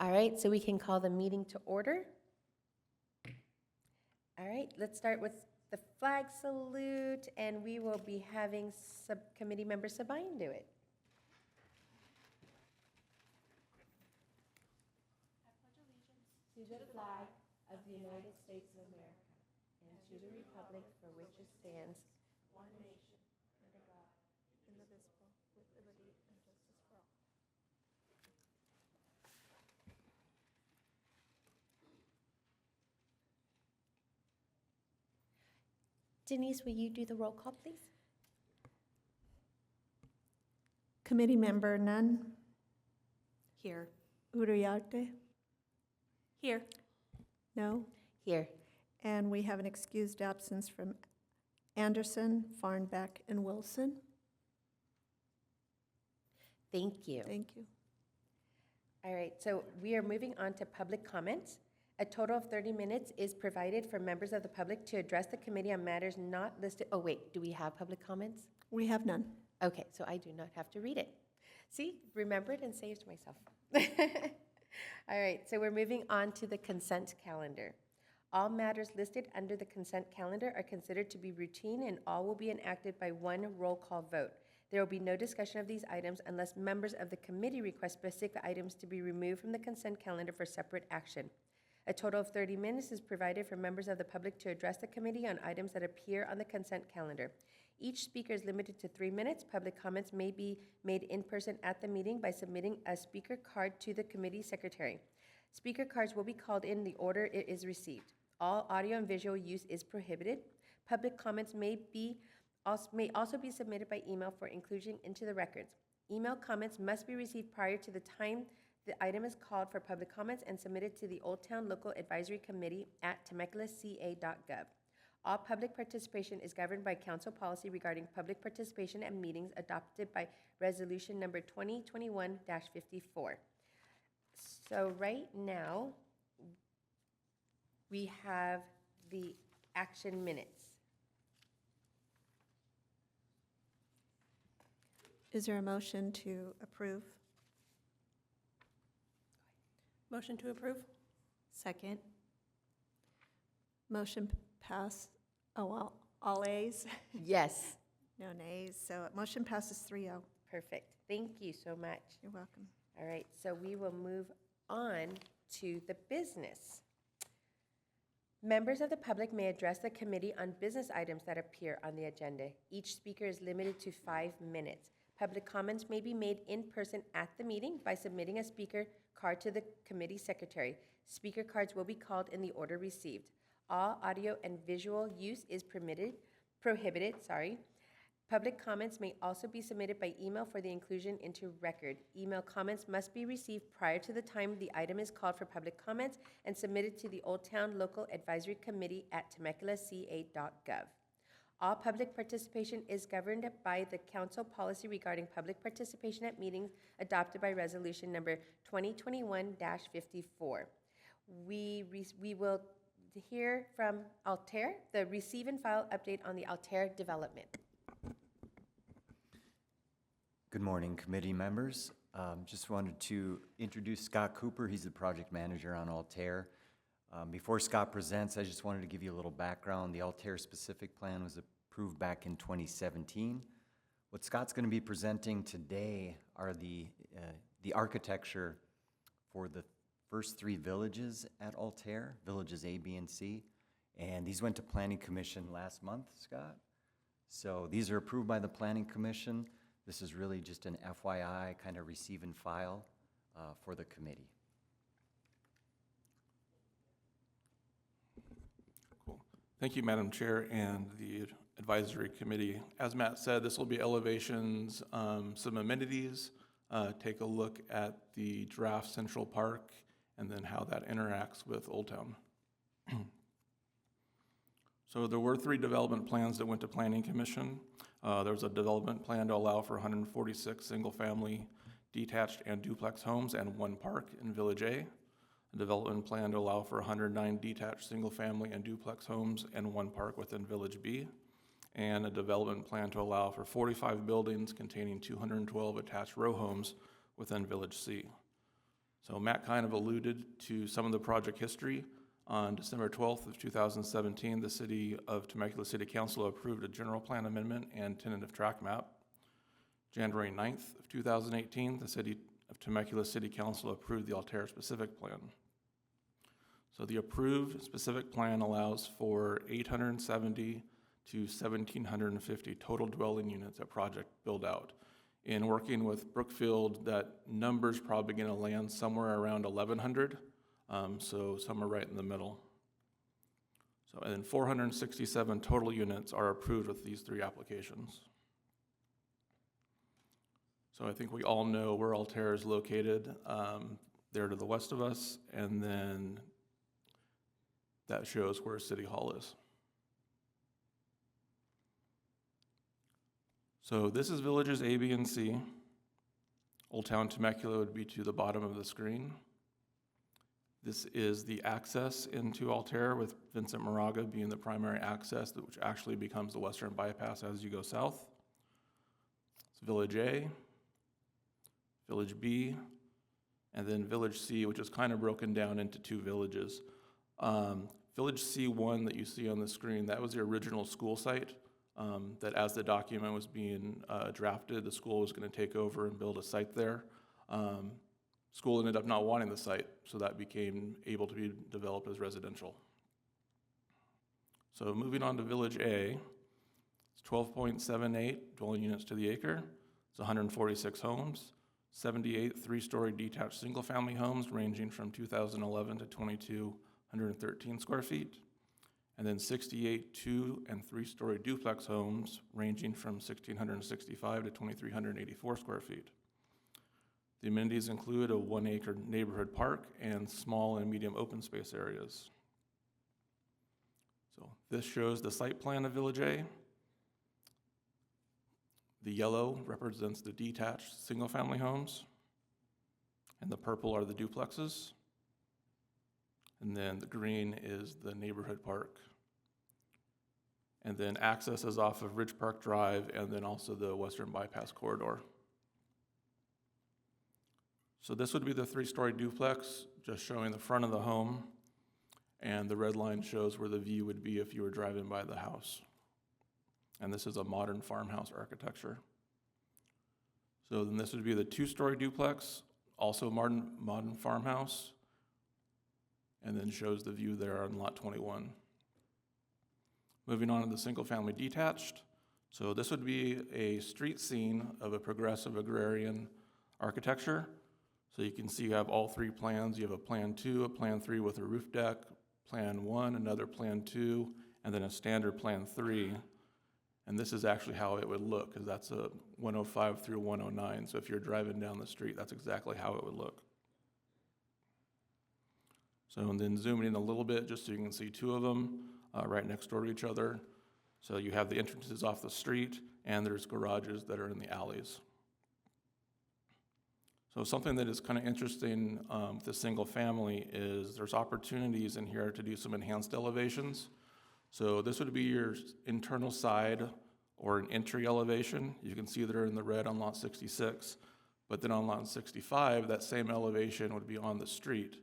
All right, so we can call the meeting to order. All right, let's start with the flag salute, and we will be having Subcommittee Member Sabine do it. To the flag of the United States of America and to the republic for which it stands, one nation, under God, indivisible, with liberty and justice for all. Denise, will you do the roll call, please? Committee Member Nunn, Here. Uriarte, Here. no. Here. And we have an excused absence from Anderson, Farnbeck, and Wilson. Thank you. Thank you. All right, so we are moving on to public comments. A total of 30 minutes is provided for members of the public to address the committee on matters not listed. Oh, wait, do we have public comments? We have none. Okay, so I do not have to read it. See, remembered and saved myself. All right, so we're moving on to the consent calendar. All matters listed under the consent calendar are considered to be routine, and all will be enacted by one roll call vote. There will be no discussion of these items unless members of the committee request specific items to be removed from the consent calendar for separate action. A total of 30 minutes is provided for members of the public to address the committee on items that appear on the consent calendar. Each speaker is limited to 3 minutes. Public comments may be made in person at the meeting by submitting a speaker card to the committee secretary. Speaker cards will be called in the order it is received. All audio and visual use is prohibited. Public comments may also be submitted by email for inclusion into the records. Email comments must be received prior to the time the item is called for public comments and submitted to the Old Town Local Advisory Committee at temeculaca.gov. All public participation is governed by council policy regarding public participation at meetings adopted by resolution number 2021-54. So right now, we have the action minutes. Is there a motion to approve? Motion to approve? Second. Motion pass, all A's, Yes. no nays. So motion passes 3-0. Perfect. Thank you so much. You're welcome. All right, so we will move on to the business. Members of the public may address the committee on business items that appear on the agenda. Each speaker is limited to 5 minutes. Public comments may be made in person at the meeting by submitting a speaker card to the committee secretary. Speaker cards will be called in the order received. All audio and visual use is prohibited. Public comments may also be submitted by email for the inclusion into record. Email comments must be received prior to the time the item is called for public comments and submitted to the Old Town Local Advisory Committee at temeculaca.gov. All public participation is governed by the council policy regarding public participation at meetings adopted by resolution number 2021-54. We will hear from Altair, the receive and file update on the Altair development. Good morning, committee members. Just wanted to introduce Scott Cooper. He's the project manager on Altair. Before Scott presents, I just wanted to give you a little background. The Altair specific plan was approved back in 2017. What Scott's going to be presenting today are the architecture for the first 3 villages at Altair, villages A, B, and C. And these went to Planning Commission last month, Scott. So these are approved by the Planning Commission. This is really just an FYI, kind of receive and file for the committee. Cool. Thank you, Madam Chair and the advisory committee. As Matt said, this will be elevations, some amenities, take a look at the draft Central Park, and then how that interacts with Old Town. So there were 3 development plans that went to Planning Commission. There was a development plan to allow for 146 single-family detached and duplex homes and 1 park in Village A. A development plan to allow for 109 detached single-family and duplex homes and 1 park within Village B. And a development plan to allow for 45 buildings containing 212 attached row homes within Village C. So Matt kind of alluded to some of the project history. On December 12th of 2017, the City of Temecula City Council approved a general plan amendment and tentative track map. January 9th of 2018, the City of Temecula City Council approved the Altair specific plan. So the approved specific plan allows for 870 to 1,750 total dwelling units at project build-out. In working with Brookfield, that number's probably going to land somewhere around 1,100, so somewhere right in the middle. So, and then 467 total units are approved with these three applications. So I think we all know where Altair is located, there to the west of us, and then that shows where City Hall is. So this is villages A, B, and C. Old Town Temecula would be to the bottom of the screen. This is the access into Altair, with Vincent Moraga being the primary access, which actually becomes the western bypass as you go south. It's Village A, Village B, and then Village C, which is kind of broken down into two villages. Village C1 that you see on the screen, that was the original school site. That as the document was being drafted, the school was going to take over and build a site there. School ended up not wanting the site, so that became able to be developed as residential. So moving on to Village A, it's 12.78 dwelling units to the acre. It's 146 homes, 78 three-story detached single-family homes ranging from 2,011 to 2,213 square feet. And then 68 two- and three-story duplex homes ranging from 1,665 to 2,384 square feet. The amenities include a 1-acre neighborhood park and small and medium open space areas. So this shows the site plan of Village A. The yellow represents the detached single-family homes, and the purple are the duplexes. And then the green is the neighborhood park. And then access is off of Ridge Park Drive and then also the Western Bypass Corridor. So this would be the three-story duplex, just showing the front of the home. And the red line shows where the view would be if you were driving by the house. And this is a modern farmhouse architecture. So then this would be the two-story duplex, also modern farmhouse, and then shows the view there on lot 21. Moving on to the single-family detached. So this would be a street scene of a progressive agrarian architecture. So you can see you have all three plans. You have a Plan 2, a Plan 3 with a roof deck, Plan 1, another Plan 2, and then a standard Plan 3. And this is actually how it would look, because that's a 105 through 109. So if you're driving down the street, that's exactly how it would look. So and then zooming in a little bit, just so you can see two of them right next door to each other. So you have the entrances off the street, and there's garages that are in the alleys. So something that is kind of interesting with the single family is there's opportunities in here to do some enhanced elevations. So this would be your internal side or an entry elevation. You can see they're in the red on lot 66, but then on lot 65, that same elevation would be on the street.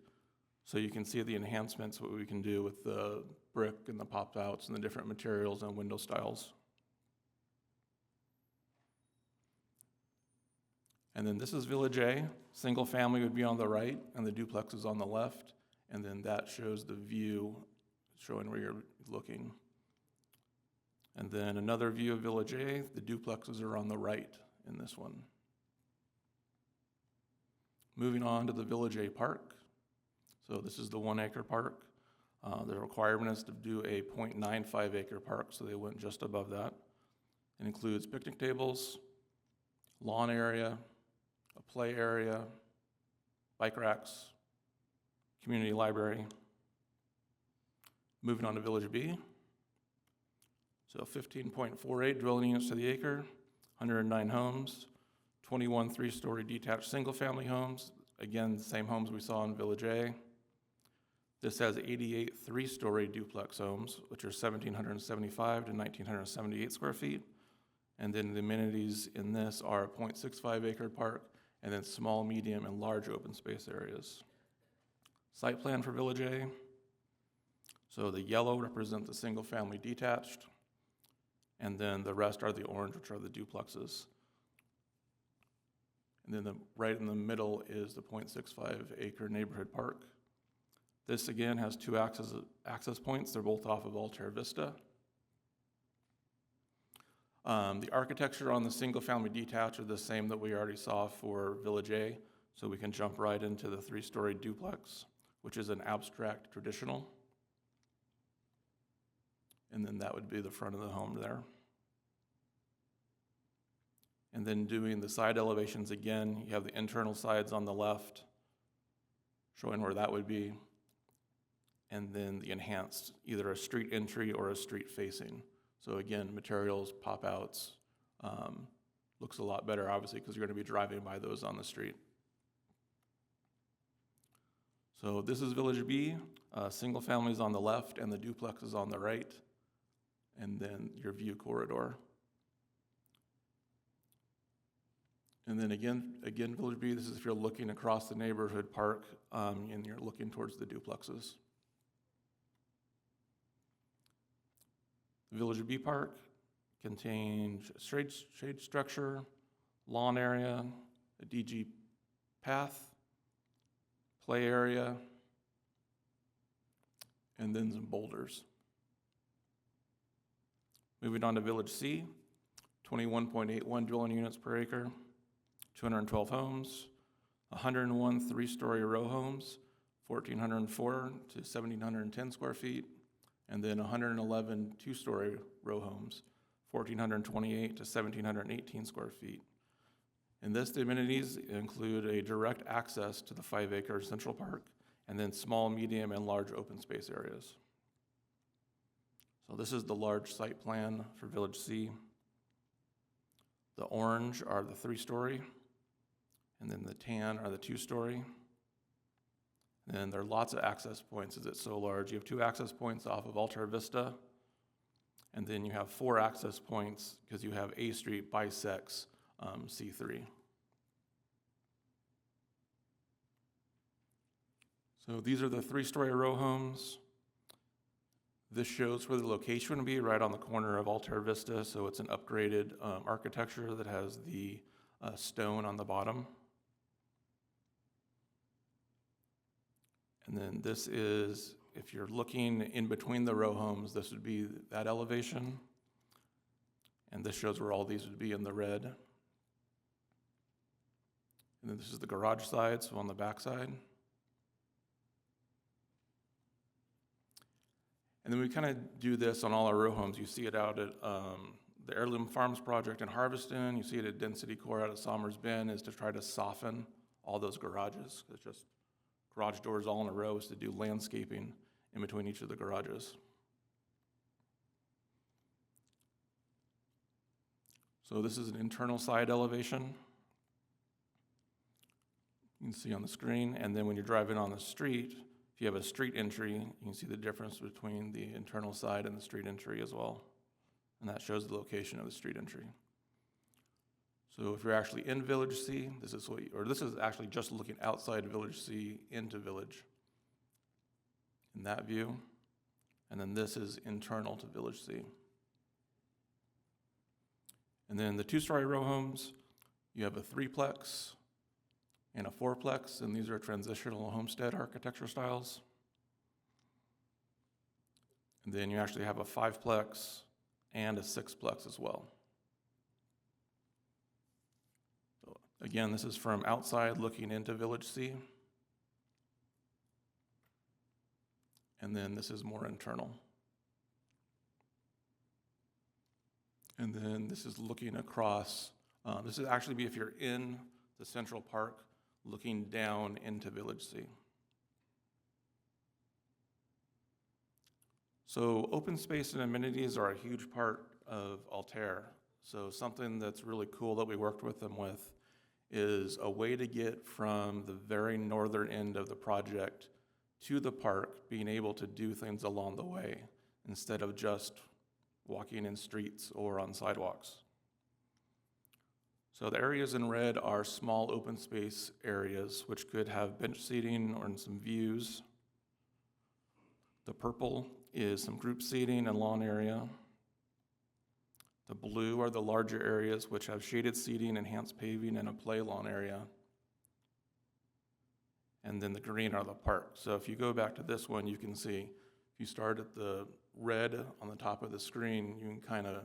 So you can see the enhancements, what we can do with the brick and the pop-outs and the different materials and window styles. And then this is Village A. Single family would be on the right and the duplex is on the left. And then that shows the view showing where you're looking. And then another view of Village A, the duplexes are on the right in this one. Moving on to the Village A Park. So this is the 1-acre park. The requirement is to do a 0.95 acre park, so they went just above that. It includes picnic tables, lawn area, a play area, bike racks, community library. Moving on to Village B. So 15.48 dwelling units to the acre, 109 homes, 21 three-story detached single-family homes. Again, the same homes we saw in Village A. This has 88 three-story duplex homes, which are 1,775 to 1,978 square feet. And then the amenities in this are a 0.65 acre park and then small, medium, and large open space areas. Site plan for Village A. So the yellow represent the single-family detached, and then the rest are the orange, which are the duplexes. And then right in the middle is the 0.65 acre neighborhood park. This again has two access points. They're both off of Altair Vista. The architecture on the single-family detached are the same that we already saw for Village A, so we can jump right into the 3-story duplex, which is an abstract traditional. And then that would be the front of the home there. And then doing the side elevations again, you have the internal sides on the left, showing where that would be. And then the enhanced, either a street entry or a street facing. So again, materials, pop-outs, looks a lot better, obviously, because you're going to be driving by those on the street. So this is Village B, single families on the left and the duplex is on the right, and then your view corridor. And then again, Village B, this is if you're looking across the neighborhood park and you're looking towards the duplexes. The Village B Park contains shade structure, lawn area, a DG path, play area, and then some boulders. Moving on to Village C, 21.81 dwelling units per acre, 212 homes, 101 3-story row homes, 1,404 to 1,710 square feet, and then 111 2-story row homes, 1,428 to 1,718 square feet. And this, the amenities include a direct access to the 5-acre Central Park, and then small, medium, and large open space areas. So this is the large site plan for Village C. The orange are the 3-story, and then the tan are the 2-story. And there are lots of access points as it's so large. You have 2 access points off of Altair Vista, and then you have 4 access points because you have A Street bisects C3. So these are the 3-story row homes. This shows where the location would be, right on the corner of Altair Vista, so it's an upgraded architecture that has the stone on the bottom. And then this is, if you're looking in between the row homes, this would be that elevation. And this shows where all these would be in the red. And then this is the garage side, so on the back side. And then we kind of do this on all our row homes. You see it out at the Heirloom Farms project in Harveston. You see it at Density Core out at Somers Bend, is to try to soften all those garages. It's just garage doors all in a row, is to do landscaping in between each of the garages. So this is an internal side elevation. You can see on the screen, and then when you're driving on the street, if you have a street entry, you can see the difference between the internal side and the street entry as well. And that shows the location of the street entry. So if you're actually in Village C, this is actually just looking outside Village C into Village in that view. And then this is internal to Village C. And then the 2-story row homes, you have a 3-plex and a 4-plex, and these are transitional homestead architecture styles. And then you actually have a 5-plex and a 6-plex as well. So again, this is from outside looking into Village C. And then this is more internal. And then this is looking across. This is actually be if you're in the Central Park, looking down into Village C. So open space and amenities are a huge part of Altair. So something that's really cool that we worked with them with is a way to get from the very northern end of the project to the park, being able to do things along the way instead of just walking in streets or on sidewalks. So the areas in red are small open space areas, which could have bench seating or some views. The purple is some group seating and lawn area. The blue are the larger areas, which have shaded seating, enhanced paving, and a play lawn area. And then the green are the park. So if you go back to this one, you can see, if you start at the red on the top of the screen, you can kind of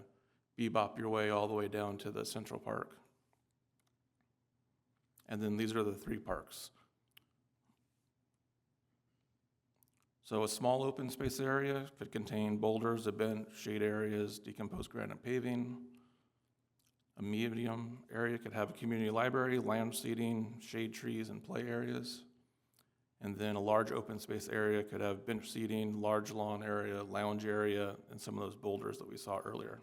bebop your way all the way down to the Central Park. And then these are the 3 parks. So a small open space area could contain boulders, a bench, shade areas, decomposed granite paving. A medium area could have a community library, lounge seating, shade trees, and play areas. And then a large open space area could have bench seating, large lawn area, lounge area, and some of those boulders that we saw earlier.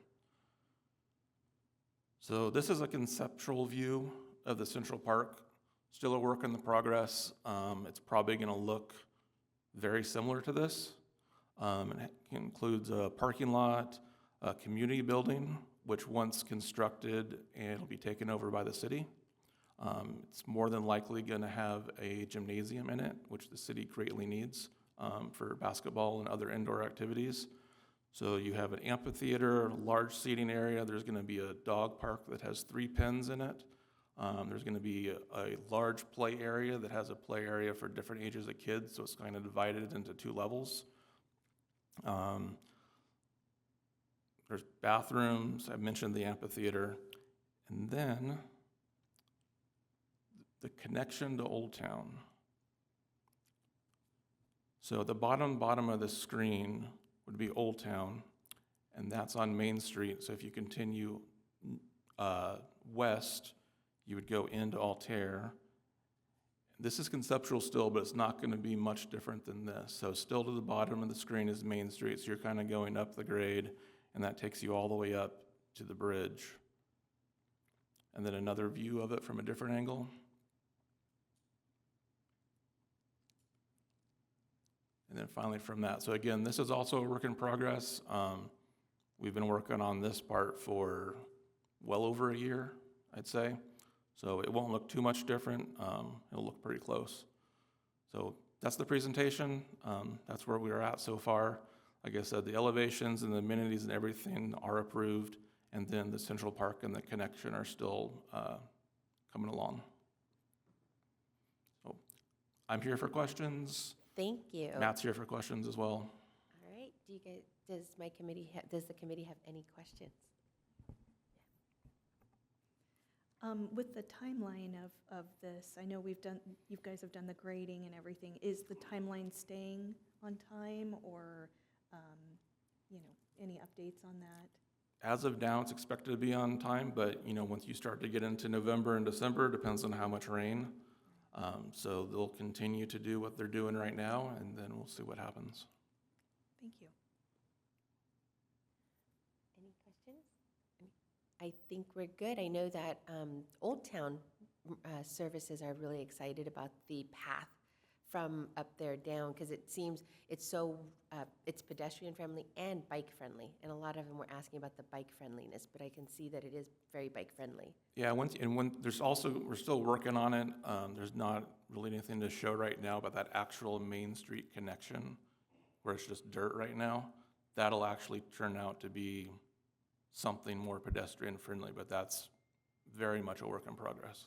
So this is a conceptual view of the Central Park. Still a work in the progress. It's probably going to look very similar to this. It includes a parking lot, a community building, which once constructed and it'll be taken over by the city. It's more than likely going to have a gymnasium in it, which the city greatly needs for basketball and other indoor activities. So you have an amphitheater, large seating area. There's going to be a dog park that has 3 pens in it. There's going to be a large play area that has a play area for different ages of kids, so it's kind of divided into 2 levels. There's bathrooms. I mentioned the amphitheater. And then the connection to Old Town. So the bottom of the screen would be Old Town, and that's on Main Street. So if you continue west, you would go into Altair. This is conceptual still, but it's not going to be much different than this. So still to the bottom of the screen is Main Street, so you're kind of going up the grade, and that takes you all the way up to the bridge. And then another view of it from a different angle. And then finally from that. So again, this is also a work in progress. We've been working on this part for well over a year, I'd say. So it won't look too much different. It'll look pretty close. So that's the presentation. That's where we are at so far. Like I said, the elevations and the amenities and everything are approved, and then the Central Park and the connection are still coming along. So I'm here for questions. Thank you. Matt's here for questions as well. All right, does the committee have any questions? With the timeline of this, I know you guys have done the grading and everything. Is the timeline staying on time, or, any updates on that? As of now, it's expected to be on time, but once you start to get into November and December, it depends on how much rain. So they'll continue to do what they're doing right now, and then we'll see what happens. Thank you. Any questions? I think we're good. I know that Old Town services are really excited about the path from up there down, because it seems it's it's pedestrian friendly and bike friendly, and a lot of them were asking about the bike friendliness, but I can see that it is very bike friendly. Yeah, when there's also, we're still working on it. There's not really anything to show right now about that actual Main Street connection, where it's just dirt right now. That'll actually turn out to be something more pedestrian friendly, but that's very much a work in progress.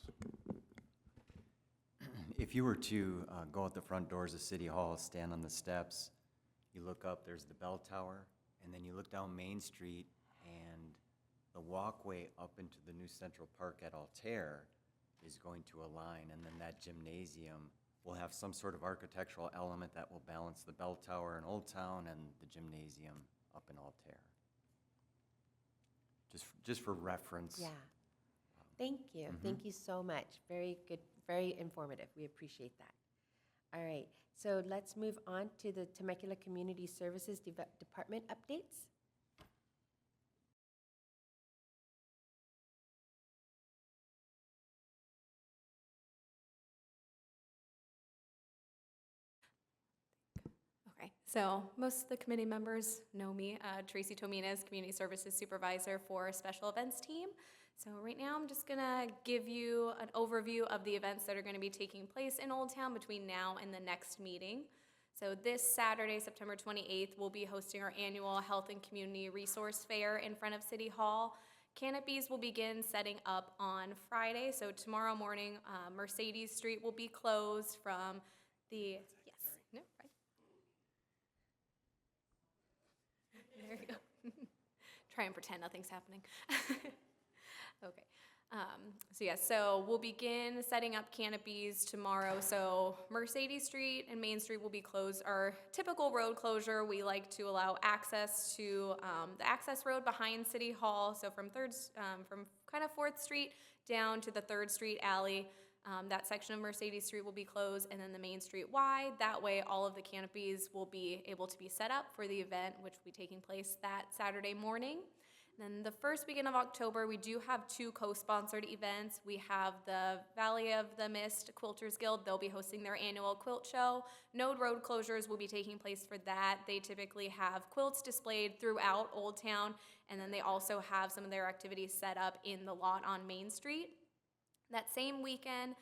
If you were to go out the front doors of City Hall, stand on the steps, you look up, there's the bell tower, and then you look down Main Street, and the walkway up into the new Central Park at Altair is going to align, and then that gymnasium will have some sort of architectural element that will balance the bell tower in Old Town and the gymnasium up in Altair. Just for reference. Yeah. Thank you. Thank you so much. Very good, very informative. We appreciate that. All right, so let's move on to the Temecula Community Services Department updates. Okay, so most of the committee members know me. Tracy Tominas, Community Services Supervisor for Special Events Team. So right now, I'm just gonna give you an overview of the events that are gonna be taking place in Old Town between now and the next meeting. So this Saturday, September 28th, we'll be hosting our annual Health and Community Resource Fair in front of City Hall. Canopies will begin setting up on Friday, so tomorrow morning, Mercedes Street will be closed from the, yes, no, right. There you go. Try and pretend nothing's happening. Okay. So we'll begin setting up canopies tomorrow. So Mercedes Street and Main Street will be closed. Our typical road closure, we like to allow access to the access road behind City Hall. So from kind of 4th Street down to the 3rd Street alley. That section of Mercedes Street will be closed, and then the Main Street wide. That way, all of the canopies will be able to be set up for the event, which will be taking place that Saturday morning. Then the first weekend of October, we do have 2 co-sponsored events. We have the Valley of the Mist Quilters Guild. They'll be hosting their annual quilt show. No road closures will be taking place for that. They typically have quilts displayed throughout Old Town, and then they also have some of their activities set up in the lot on Main Street. That same weekend,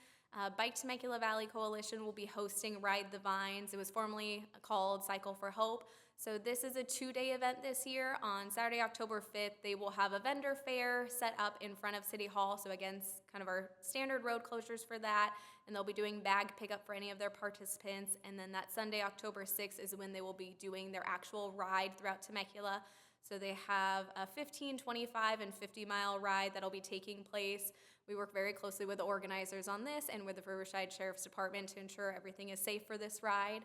Bike Temecula Valley Coalition will be hosting Ride the Vines. It was formerly called Cycle for Hope. So this is a 2-day event this year. On Saturday, October 5th, they will have a vendor fair set up in front of City Hall. So again, kind of our standard road closures for that. And they'll be doing bag pickup for any of their participants. And then that Sunday, October 6th, is when they will be doing their actual ride throughout Temecula. So they have a 15, 25, and 50-mile ride that'll be taking place. We work very closely with the organizers on this and with the Riverside Sheriff's Department to ensure everything is safe for this ride.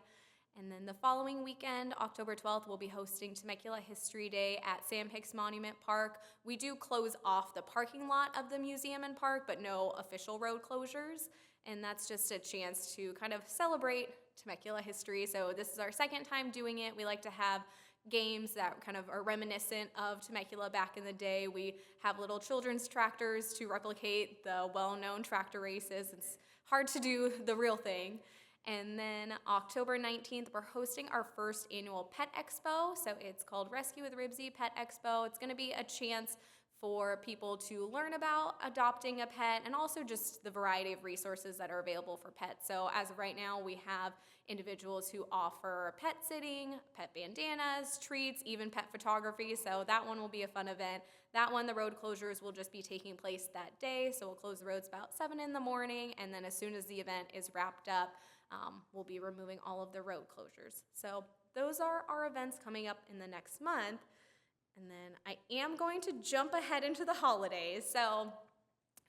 And then the following weekend, October 12th, we'll be hosting Temecula History Day at Sam Hicks Monument Park. We do close off the parking lot of the museum and park, but no official road closures. And that's just a chance to kind of celebrate Temecula history. So this is our second time doing it. We like to have games that kind of are reminiscent of Temecula back in the day. We have little children's tractors to replicate the well-known tractor races. It's hard to do the real thing. And then October 19th, we're hosting our first annual pet expo. So it's called Rescue with Ribsy Pet Expo. It's going to be a chance for people to learn about adopting a pet and also just the variety of resources that are available for pets. So as of right now, we have individuals who offer pet sitting, pet bandanas, treats, even pet photography. So that one will be a fun event. That one, the road closures will just be taking place that day. So we'll close the roads about 7 in the morning. And then as soon as the event is wrapped up, we'll be removing all of the road closures. So those are our events coming up in the next month. And then I am going to jump ahead into the holidays. So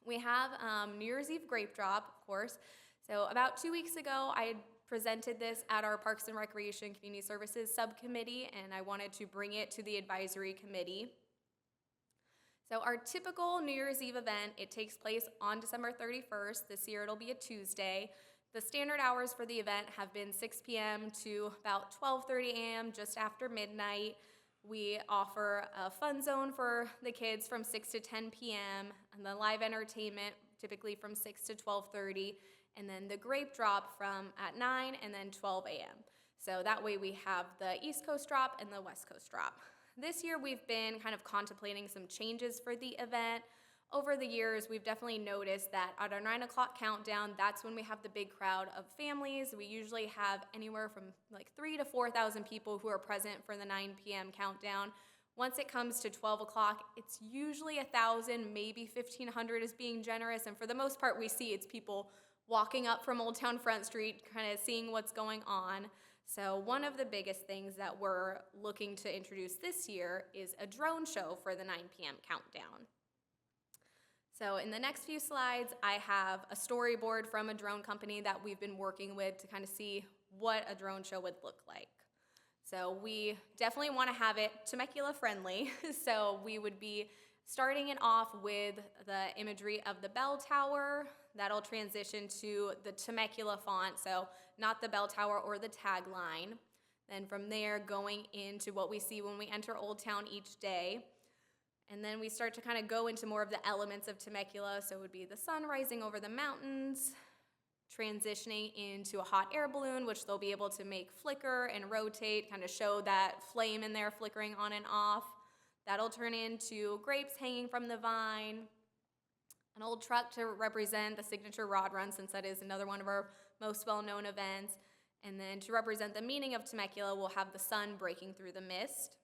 we have New Year's Eve grape drop, of course. So about 2 weeks ago, I presented this at our Parks and Recreation Community Services Subcommittee, and I wanted to bring it to the Advisory Committee. So our typical New Year's Eve event, it takes place on December 31st. This year it'll be a Tuesday. The standard hours for the event have been 6 p.m. to about 12:30 a.m., just after midnight. We offer a fun zone for the kids from 6 to 10 p.m., and the live entertainment typically from 6 to 12:30, and then the grape drop from at 9 and then 12 a.m. So that way we have the East Coast drop and the West Coast drop. This year we've been kind of contemplating some changes for the event. Over the years, we've definitely noticed that at our 9 o'clock countdown, that's when we have the big crowd of families. We usually have anywhere from like 3,000 to 4,000 people who are present for the 9 p.m. countdown. Once it comes to 12 o'clock, it's usually 1,000, maybe 1,500 is being generous. And for the most part, we see it's people walking up from Old Town Front Street, kind of seeing what's going on. So one of the biggest things that we're looking to introduce this year is a drone show for the 9 p.m. countdown. So in the next few slides, I have a storyboard from a drone company that we've been working with to kind of see what a drone show would look like. So we definitely want to have it Temecula friendly. So we would be starting it off with the imagery of the bell tower. That'll transition to the Temecula font, so not the bell tower or the tagline. Then from there, going into what we see when we enter Old Town each day. And then we start to kind of go into more of the elements of Temecula. So it would be the sun rising over the mountains, transitioning into a hot air balloon, which they'll be able to make flicker and rotate, kind of show that flame in there flickering on and off. That'll turn into grapes hanging from the vine. an old truck to represent the signature rod run, since that is another one of our most well-known events. And then to represent the meaning of Temecula, we'll have the sun breaking through the mist.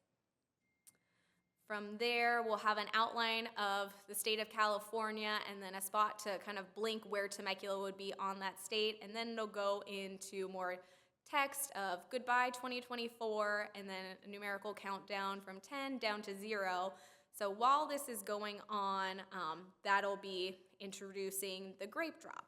From there, we'll have an outline of the state of California and then a spot to kind of blink where Temecula would be on that state. And then it'll go into more text of goodbye 2024 and then a numerical countdown from 10 down to 0. So while this is going on, that'll be introducing the grape drop.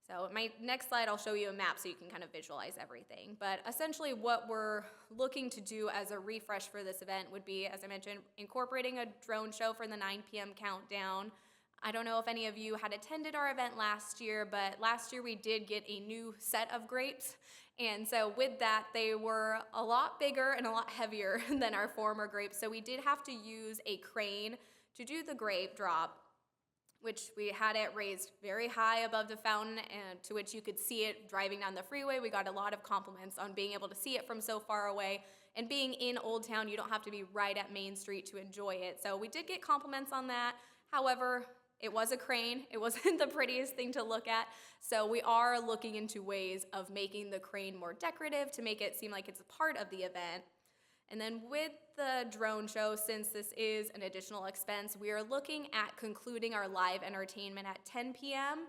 So my next slide, I'll show you a map so you can kind of visualize everything. But essentially what we're looking to do as a refresh for this event would be, as I mentioned, incorporating a drone show for the 9 p.m. countdown. I don't know if any of you had attended our event last year, but last year we did get a new set of grapes. And so with that, they were a lot bigger and a lot heavier than our former grapes. So we did have to use a crane to do the grape drop, which we had it raised very high above the fountain and to which you could see it driving down the freeway. We got a lot of compliments on being able to see it from so far away. And being in Old Town, you don't have to be right at Main Street to enjoy it. So we did get compliments on that. However, it was a crane. It wasn't the prettiest thing to look at. So we are looking into ways of making the crane more decorative to make it seem like it's a part of the event. And then with the drone show, since this is an additional expense, we are looking at concluding our live entertainment at 10 p.m.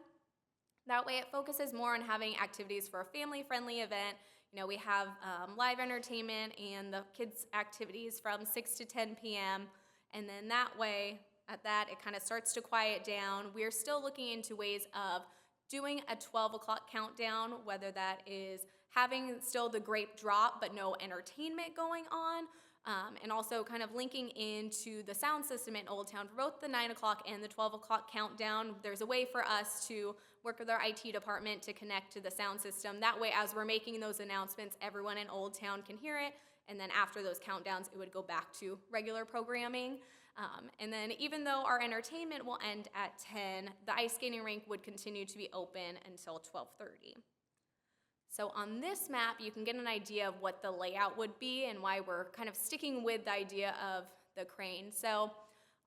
That way it focuses more on having activities for a family-friendly event. You know, we have live entertainment and the kids' activities from 6 to 10 p.m. And then that way, at that, it kind of starts to quiet down. We're still looking into ways of doing a 12 o'clock countdown, whether that is having still the grape drop but no entertainment going on, and also kind of linking into the sound system in Old Town for both the 9 o'clock and the 12 o'clock countdown. There's a way for us to work with our IT department to connect to the sound system. That way, as we're making those announcements, everyone in Old Town can hear it, and then after those countdowns, it would go back to regular programming. And then even though our entertainment will end at 10, the ice skating rink would continue to be open until 12:30. So on this map, you can get an idea of what the layout would be and why we're kind of sticking with the idea of the crane. So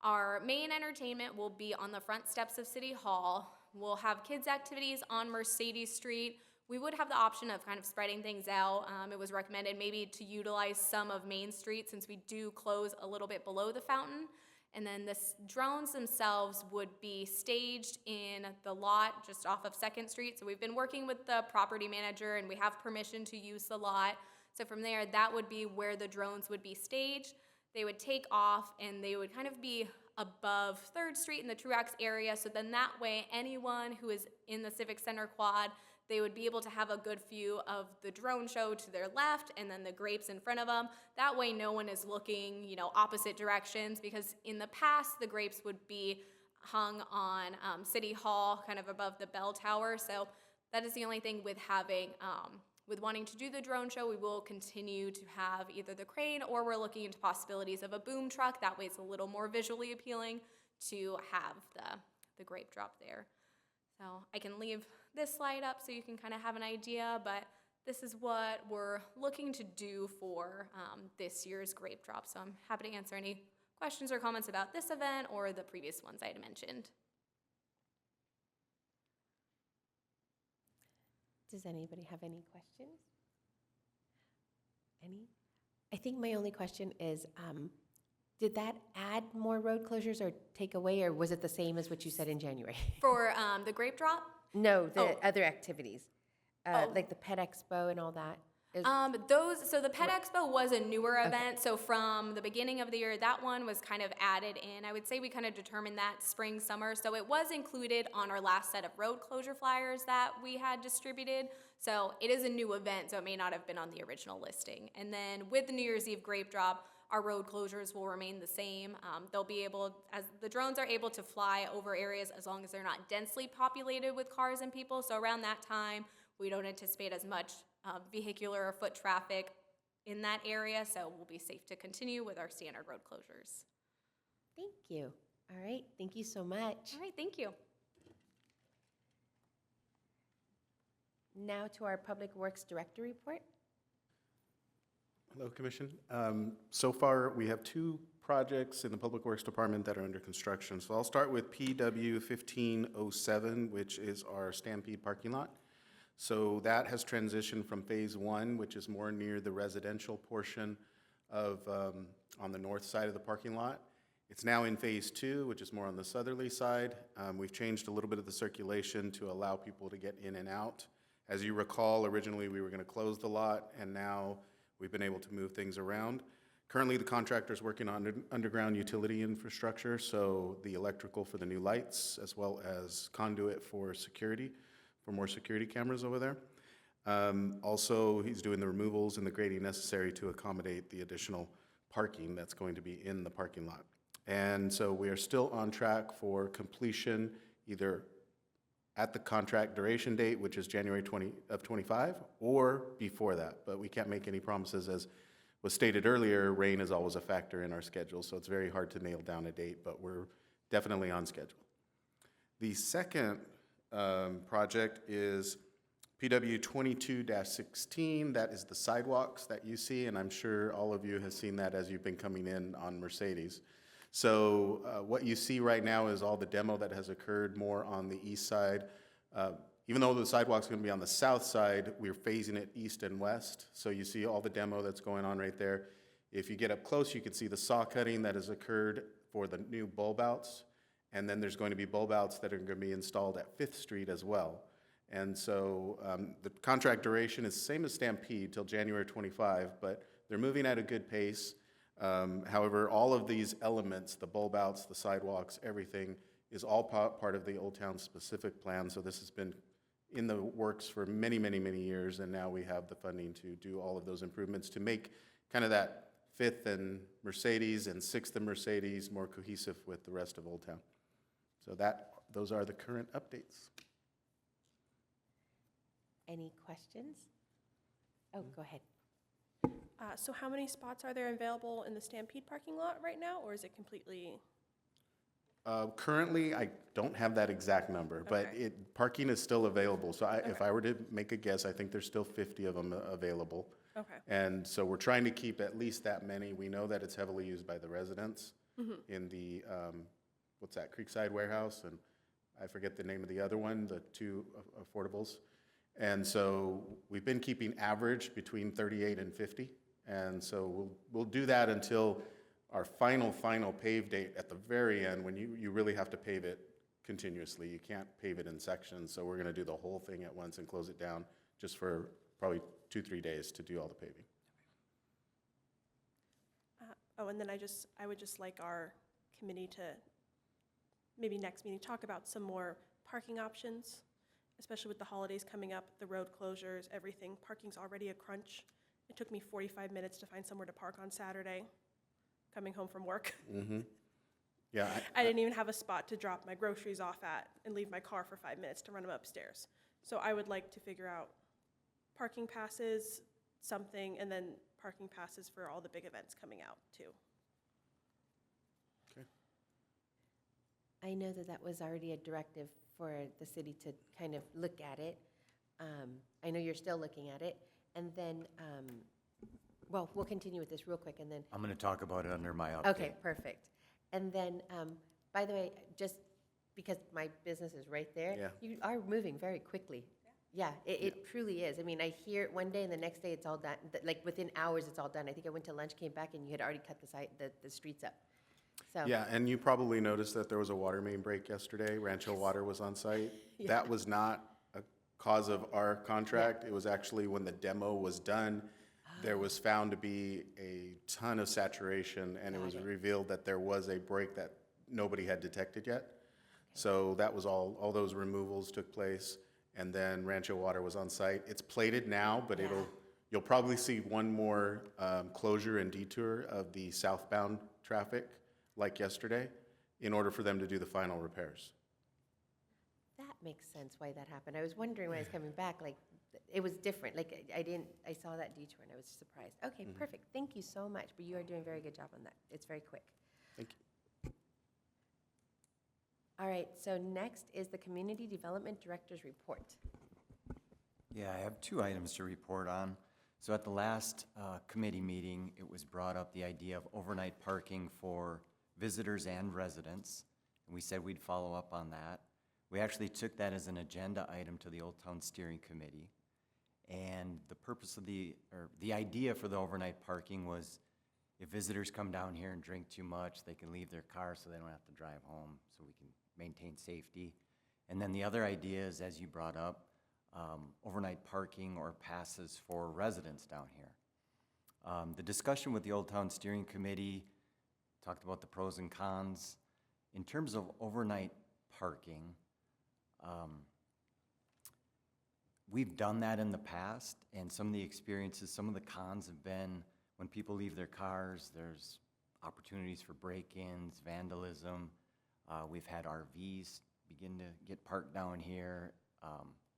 our main entertainment will be on the front steps of City Hall. We'll have kids' activities on Mercedes Street. We would have the option of kind of spreading things out. It was recommended maybe to utilize some of Main Street since we do close a little bit below the fountain. And then the drones themselves would be staged in the lot just off of 2nd Street. So we've been working with the property manager and we have permission to use the lot. So from there, that would be where the drones would be staged. They would take off and they would kind of be above 3rd Street in the Truax area. So then that way, anyone who is in the Civic Center quad, they would be able to have a good view of the drone show to their left and then the grapes in front of them. That way no one is looking, you know, opposite directions, because in the past the grapes would be hung on City Hall, kind of above the bell tower. So that is the only thing with having, with wanting to do the drone show. We will continue to have either the crane or we're looking into possibilities of a boom truck. That way it's a little more visually appealing to have the grape drop there. So I can leave this slide up so you can kind of have an idea, but this is what we're looking to do for this year's grape drop. So I'm happy to answer any questions or comments about this event or the previous ones I had mentioned. Does anybody have any questions? Any? I think my only question is, did that add more road closures or take away, or was it the same as what you said in January? For the grape drop? No, the Oh. other activities, Oh. like the Pet Expo and all that. So the Pet Expo was a newer event. So from the beginning of the year, that one was kind of added in. I would say we kind of determined that spring, summer. So it was included on our last set of road closure flyers that we had distributed. So it is a new event, so it may not have been on the original listing. And then with the New Year's Eve grape drop, our road closures will remain the same. They'll be able, as the drones are able to fly over areas as long as they're not densely populated with cars and people. So around that time, we don't anticipate as much vehicular or foot traffic in that area, so we'll be safe to continue with our standard road closures. Thank you. All right, thank you so much. All right, thank you. Now to our Public Works Director report. Hello, Commission. So far, we have 2 projects in the Public Works Department that are under construction. So I'll start with PW 1507, which is our Stampede parking lot. So that has transitioned from Phase 1, which is more near the residential portion of, on the north side of the parking lot. It's now in Phase 2, which is more on the southerly side. We've changed a little bit of the circulation to allow people to get in and out. As you recall, originally we were going to close the lot, and now we've been able to move things around. Currently, the contractor's working on underground utility infrastructure, so the electrical for the new lights, as well as conduit for security, for more security cameras over there. Also, he's doing the removals and the grading necessary to accommodate the additional parking that's going to be in the parking lot. And so we are still on track for completion either at the contract duration date, which is January 25, or before that. But we can't make any promises. As was stated earlier, rain is always a factor in our schedule, so it's very hard to nail down a date, but we're definitely on schedule. The second project is PW 22-16. That is the sidewalks that you see, and I'm sure all of you have seen that as you've been coming in on Mercedes. So what you see right now is all the demo that has occurred more on the east side. Even though the sidewalk's going to be on the south side, we're phasing it east and west. So you see all the demo that's going on right there. If you get up close, you can see the saw cutting that has occurred for the new bulb outs. And then there's going to be bulb outs that are going to be installed at 5th Street as well. And so the contract duration is the same as Stampede till January 25, but they're moving at a good pace. However, all of these elements, the bulb outs, the sidewalks, everything, is all part of the Old Town specific plan. So this has been in the works for many, many, many years, and now we have the funding to do all of those improvements to make kind of that 5th and Mercedes and 6th and Mercedes more cohesive with the rest of Old Town. So those are the current updates. Any questions? Oh, go ahead. So how many spots are there available in the Stampede parking lot right now, or is it completely? Currently, I don't have that exact number, but Okay. parking is still available. So if Okay. I were to make a guess, I think there's still 50 of them available. Okay. And so we're trying to keep at least that many. We know that it's heavily used by the residents in the, what's that, Creekside Warehouse, and I forget the name of the other one, the 2 affordables. And so we've been keeping average between 38 and 50. And so we'll do that until our final pave date at the very end, when you really have to pave it continuously. You can't pave it in sections, so we're going to do the whole thing at once and close it down just for probably 2-3 days to do all the paving. And then I would just like our committee to, maybe next meeting, talk about some more parking options, especially with the holidays coming up, the road closures, everything. Parking's already a crunch. It took me 45 minutes to find somewhere to park on Saturday, coming home from work. Yeah, I didn't even have a spot to drop my groceries off at and leave my car for 5 minutes to run them upstairs. So I would like to figure out parking passes, something, and then parking passes for all the big events coming out too. I know that was already a directive for the city to kind of look at it. I know you're still looking at it. And then, well, we'll continue with this real quick, and then. I'm going to talk about it under my update. Okay, perfect. And then, by the way, just because my business is right there, Yeah. you are moving very quickly. Yeah, it truly is. I mean, I hear it one day, and the next day it's all done. Like within hours, it's all done. I think I went to lunch, came back, and you had already cut the streets up. So. Yeah, and you probably noticed that there was a water main break yesterday. Rancho Water was on site. Yeah. That was not a cause of our contract. It was actually when the demo was done, there was found to be a ton of saturation, and it was revealed that there was a break that nobody had detected yet. So that was all those removals took place, and then Rancho Water was on site. It's plated now, but you'll probably see one more closure and detour of the southbound traffic like yesterday in order for them to do the final repairs. That makes sense why that happened. I was wondering when I was coming back, like, it was different. Like, I saw that detour and I was surprised. Okay, perfect. Thank you so much. But you are doing a very good job on that. It's very quick. Thank you. All right, so next is the Community Development Director's Report. Yeah, I have 2 items to report on. So at the last committee meeting, it was brought up the idea of overnight parking for visitors and residents. And we said we'd follow up on that. We actually took that as an agenda item to the Old Town Steering Committee. And the purpose of the idea for the overnight parking was if visitors come down here and drink too much, they can leave their car so they don't have to drive home, so we can maintain safety. And then the other idea is, as you brought up, overnight parking or passes for residents down here. The discussion with the Old Town Steering Committee talked about the pros and cons. In terms of overnight parking, we've done that in the past, and some of the experiences, some of the cons have been when people leave their cars, there's opportunities for break-ins, vandalism. We've had RVs begin to get parked down here,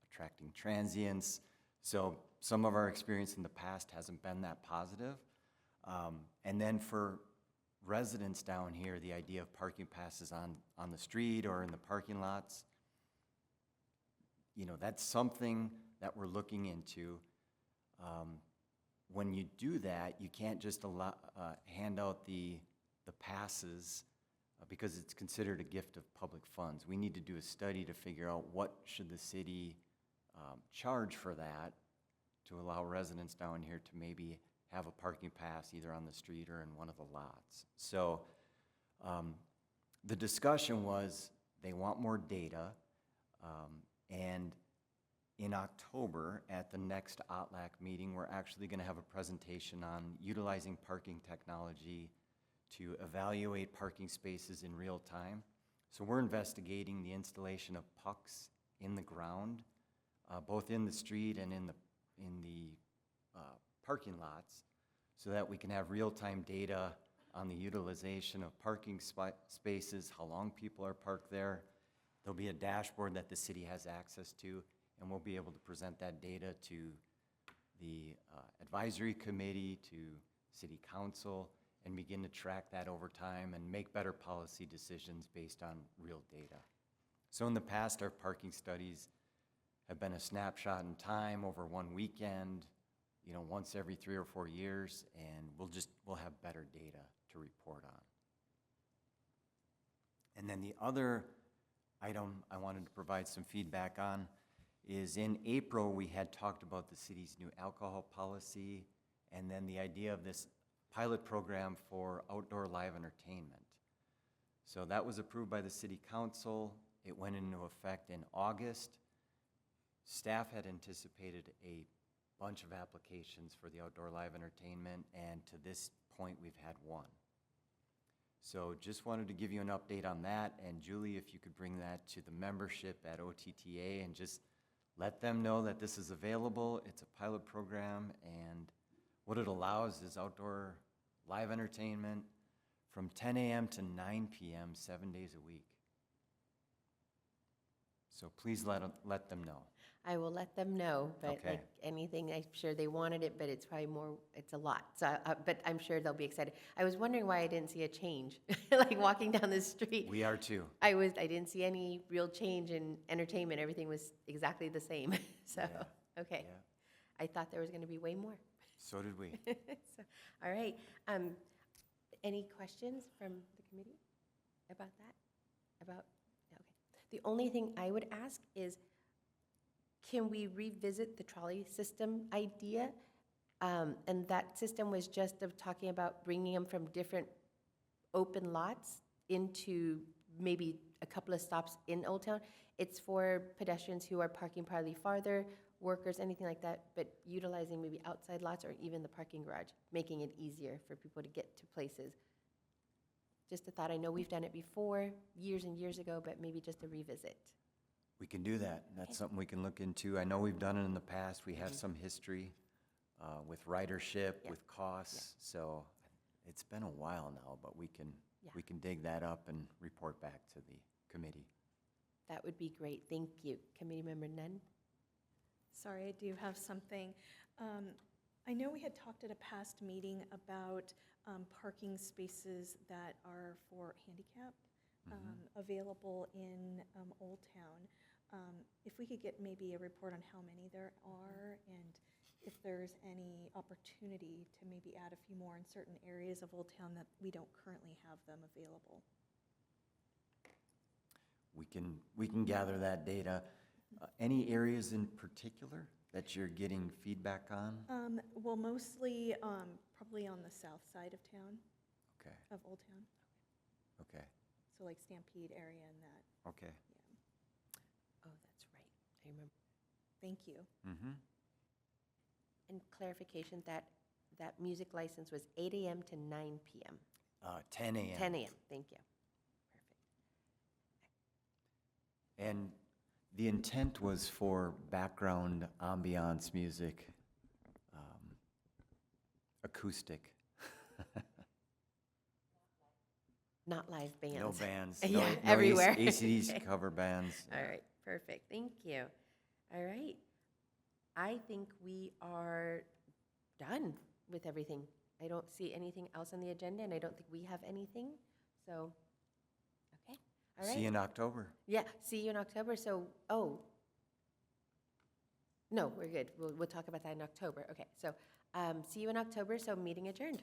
attracting transients. So some of our experience in the past hasn't been that positive. And then for residents down here, the idea of parking passes on the street or in the parking lots, you know, that's something that we're looking into. When you do that, you can't just hand out the passes because it's considered a gift of public funds. We need to do a study to figure out what should the city charge for that to allow residents down here to maybe have a parking pass either on the street or in one of the lots. So the discussion was they want more data, and in October at the next OTLAC meeting, we're actually going to have a presentation on utilizing parking technology to evaluate parking spaces in real time. So we're investigating the installation of pucks in the ground, both in the street and in the parking lots, so that we can have real-time data on the utilization of parking spaces, how long people are parked there. There'll be a dashboard that the city has access to, and we'll be able to present that data to the advisory committee, to city council, and begin to track that over time and make better policy decisions based on real data. So in the past, our parking studies have been a snapshot in time over one weekend, you know, once every 3 or 4 years, and we'll have better data to report on. And then the other item I wanted to provide some feedback on is in April, we had talked about the city's new alcohol policy and then the idea of this pilot program for outdoor live entertainment. So that was approved by the city council. It went into effect in August. Staff had anticipated a bunch of applications for the outdoor live entertainment, and to this point, we've had one. So just wanted to give you an update on that, and Julie, if you could bring that to the membership at OTTA and just let them know that this is available. It's a pilot program, and what it allows is outdoor live entertainment from 10 a.m. to 9 p.m., 7 days a week. So please let them know. I will let them know, but Okay. like anything, I'm sure they wanted it, but it's probably more, it's a lot. So, but I'm sure they'll be excited. I was wondering why I didn't see a change, like walking down the street. We are too. I didn't see any real change in entertainment. Everything was exactly the same. So, Yeah. okay. Yeah. I thought there was going to be way more. So did we. So, all right. Any questions from the committee about that? Okay. The only thing I would ask is, can we revisit the trolley system idea? And that system was just of talking about bringing them from different open lots into maybe a couple of stops in Old Town. It's for pedestrians who are parking probably farther, workers, anything like that, but utilizing maybe outside lots or even the parking garage, making it easier for people to get to places. Just a thought. I know we've done it before, years and years ago, but maybe just a revisit. We can do that. That's Okay. something we can look into. I know we've done it in the past. We have some history with ridership, Yeah. with costs. So it's been a while now, but we can Yeah. dig that up and report back to the committee. That would be great. Thank you. Committee Member Nunn? Sorry, I do have something. I know we had talked at a past meeting about parking spaces that are for handicap available in Old Town. If we could get maybe a report on how many there are and if there's any opportunity to maybe add a few more in certain areas of Old Town that we don't currently have them available. We can gather that data. Any areas in particular that you're getting feedback on? Well, mostly, probably on the south side of town, Okay, of Old Town, okay, so like Stampede area and that, okay. yeah. Oh, that's right. I remember. Thank you. Mm-hmm. And clarification, that music license was 8 AM to 9 PM. 10 a.m. 10 AM, thank you. Perfect. And the intent was for background ambiance music, acoustic. Not live bands. No bands. Yeah, no everywhere. AC/DC cover bands. All right, perfect, thank you. All right. I think we are done with everything. I don't see anything else on the agenda, and I don't think we have anything, so, okay, all right. See you in October. Yeah, see you in October, so, oh. No, we're good, we'll talk about that in October, okay, so, see you in October, so meeting adjourned.